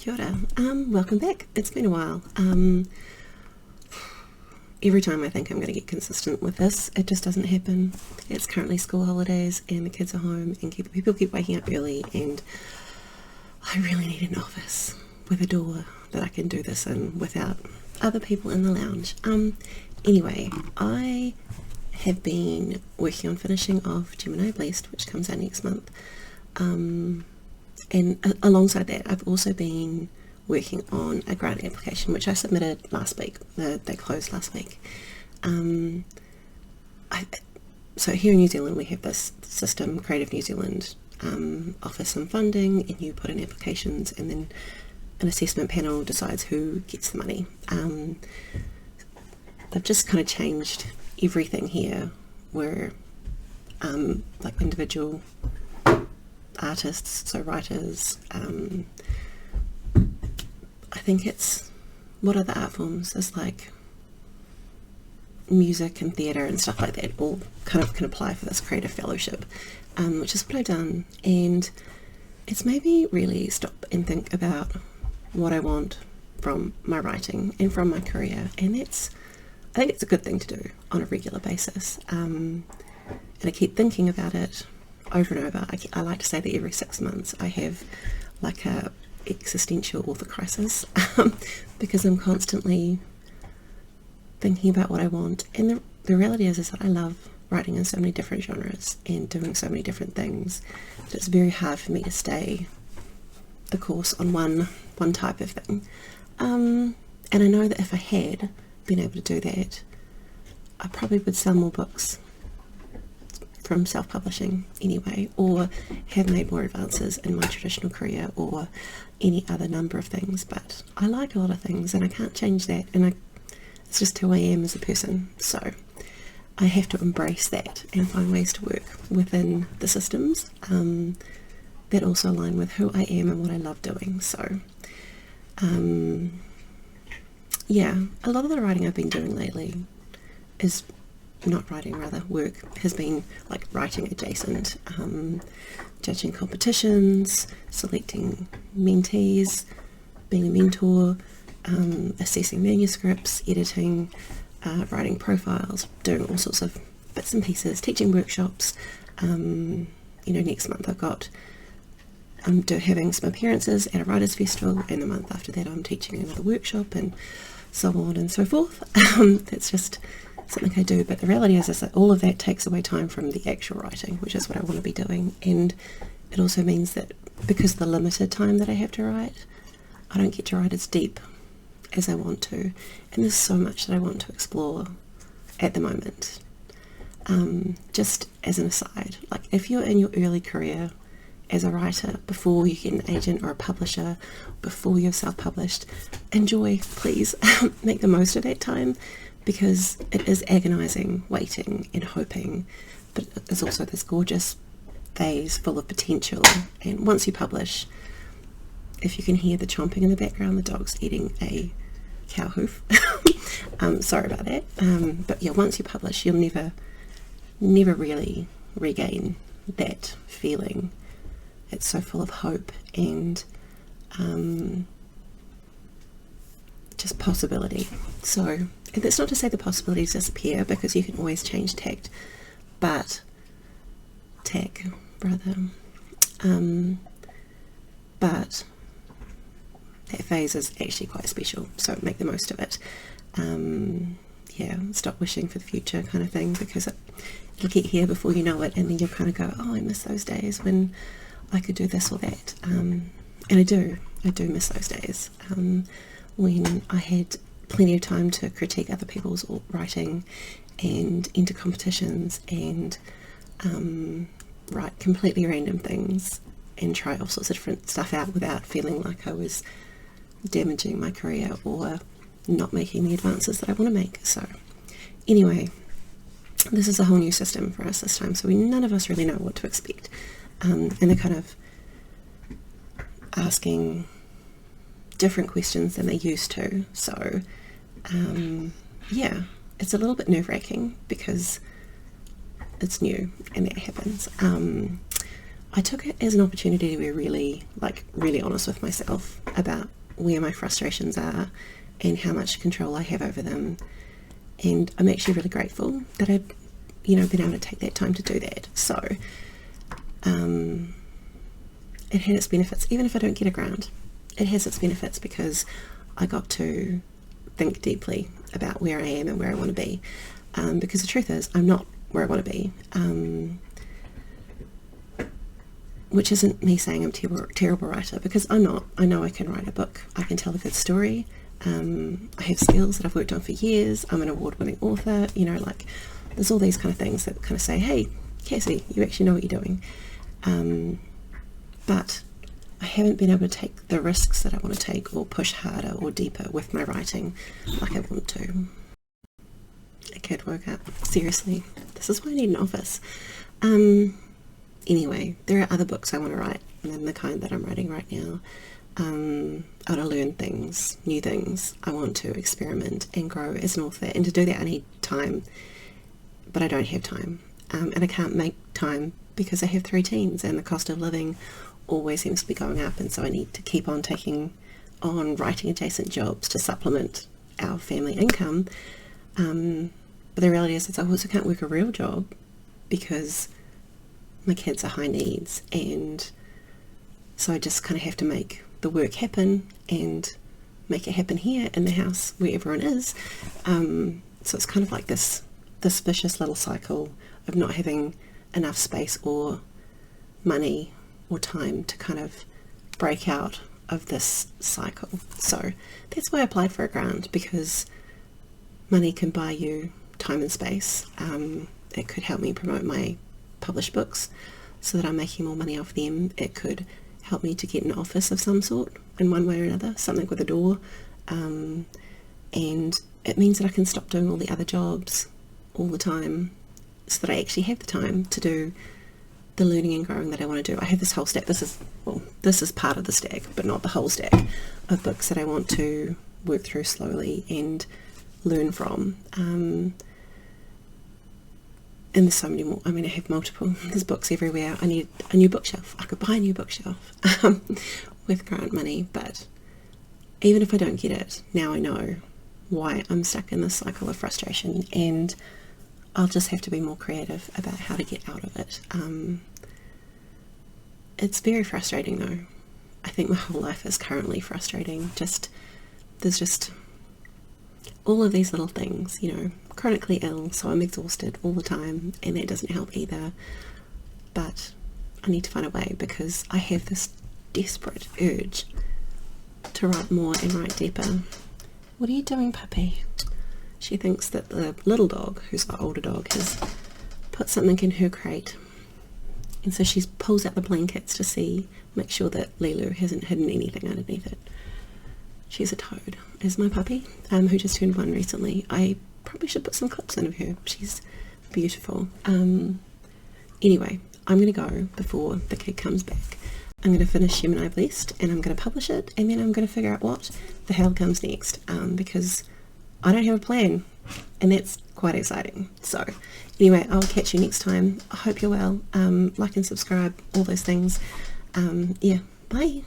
Kia ora. Welcome back. It's been a while. Every time I think I'm going to get consistent with this, it just doesn't happen. It's currently school holidays and the kids are home and people keep waking up early, and I really need an office with a door that I can do this in without other people in the lounge. Anyway, I have been working on finishing off Gemini Blessed, which comes out next month. And alongside that, I've also been working on a grant application, which I submitted last week. They closed last week. So here in New Zealand, we have this system, Creative New Zealand offers some funding, and you put in applications, and then an assessment panel decides who gets the money. They've just kind of changed everything here, where like individual artists, so writers, I think it's, what other art forms? There's like music and theatre and stuff like that, all kind of can apply for this creative fellowship, which is what I've done, and it's made me really stop and think about what I want from my writing and from my career, and I think it's a good thing to do on a regular basis, and I keep thinking about it over and over. I like to say that every 6 months I have like a existential author crisis because I'm constantly thinking about what I want, and the reality is that I love writing in so many different genres and doing so many different things that it's very hard for me to stay the course on one type of thing, and I know that if I had been able to do that, I probably would sell more books from self-publishing anyway, or have made more advances in my traditional career, or any other number of things. But I like a lot of things and I can't change that, and it's just who I am as a person, so I have to embrace that and find ways to work within the systems that also align with who I am and what I love doing. So yeah, a lot of the writing I've been doing lately is work has been like writing adjacent, judging competitions, selecting mentees, being a mentor, assessing manuscripts, editing, writing profiles, doing all sorts of bits and pieces, teaching workshops. Next month I'm having some appearances at a writers' festival, and the month after that I'm teaching another workshop, and so on and so forth. That's just something I do, but the reality is that all of that takes away time from the actual writing, which is what I want to be doing, and it also means that because of the limited time that I have to write, I don't get to write as deep as I want to, and there's so much that I want to explore at the moment. Just as an aside, like if you're in your early career as a writer, before you get an agent or a publisher, before you're self-published, enjoy, please. Make the most of that time, because it is agonizing waiting and hoping, but it's also this gorgeous phase full of potential. And once you publish, if you can hear the chomping in the background, the dog's eating a cow hoof. Sorry about that. But yeah, once you publish, you'll never really regain that feeling. It's so full of hope and just possibility. So, and that's not to say the possibilities disappear, because you can always change tack, but that phase is actually quite special, so make the most of it. Stop wishing for the future kind of thing, because it'll get here before you know it, and then you'll kind of go, oh, I miss those days when I could do this or that, and I do miss those days, when I had plenty of time to critique other people's writing and enter competitions and write completely random things and try all sorts of different stuff out without feeling like I was damaging my career or not making the advances that I want to make. So anyway, this is a whole new system for us this time, so none of us really know what to expect, and they're kind of asking different questions than they used to. So it's a little bit nerve-wracking because it's new and that happens. I took it as an opportunity to be really honest with myself about where my frustrations are and how much control I have over them. And I'm actually really grateful that I've, been able to take that time to do that. So it had its benefits. Even if I don't get a grant, it has its benefits because I got to think deeply about where I am and where I want to be. Because the truth is, I'm not where I want to be. Which isn't me saying I'm a terrible writer, because I'm not. I know I can write a book. I can tell a good story. I have skills that I've worked on for years. I'm an award-winning author. There's all these kind of things that kind of say, hey, Cassie, you actually know what you're doing. But I haven't been able to take the risks that I want to take or push harder or deeper with my writing like I want to. A kid woke up. Seriously, this is why I need an office. Anyway, there are other books I want to write than the kind that I'm writing right now. I want to learn things, new things. I want to experiment and grow as an author, and to do that I need time, but I don't have time, and I can't make time because I have 3 teens and the cost of living always seems to be going up, and so I need to keep on taking on writing adjacent jobs to supplement our family income. But the reality is I also can't work a real job because my kids are high needs, and so I just kind of have to make the work happen and make it happen here in the house where everyone is. So it's kind of like this vicious little cycle of not having enough space or money or time to kind of break out of this cycle. So that's why I applied for a grant, because money can buy you time and space. It could help me promote my published books so that I'm making more money off them. It could help me to get an office of some sort in one way or another, something with a door, and it means that I can stop doing all the other jobs all the time so that I actually have the time to do the learning and growing that I want to do. I have this whole stack. This is part of the stack, but not the whole stack of books that I want to work through slowly and learn from. And there's so many more. I mean, I have multiple. There's books everywhere. I need a new bookshelf. I could buy a new bookshelf with grant money, but even if I don't get it, now I know why I'm stuck in this cycle of frustration, and I'll just have to be more creative about how to get out of it. It's very frustrating though. I think my whole life is currently frustrating. There's just all of these little things, chronically ill, so I'm exhausted all the time, and that doesn't help either. But I need to find a way, because I have this desperate urge to write more and write deeper. What are you doing, puppy? She thinks that the little dog, who's the older dog, has put something in her crate, and so she pulls out the blankets to make sure that Lulu hasn't hidden anything underneath it. She's a toad, is my puppy, who just turned 1 recently. I probably should put some clips in of her. She's beautiful. Anyway, I'm going to go before the kid comes back. I'm going to finish Human Eye Blessed, and I'm going to publish it, and then I'm going to figure out what the hell comes next, because I don't have a plan, and that's quite exciting. So anyway, I'll catch you next time. I hope you're well. Like and subscribe, all those things. Yeah, bye.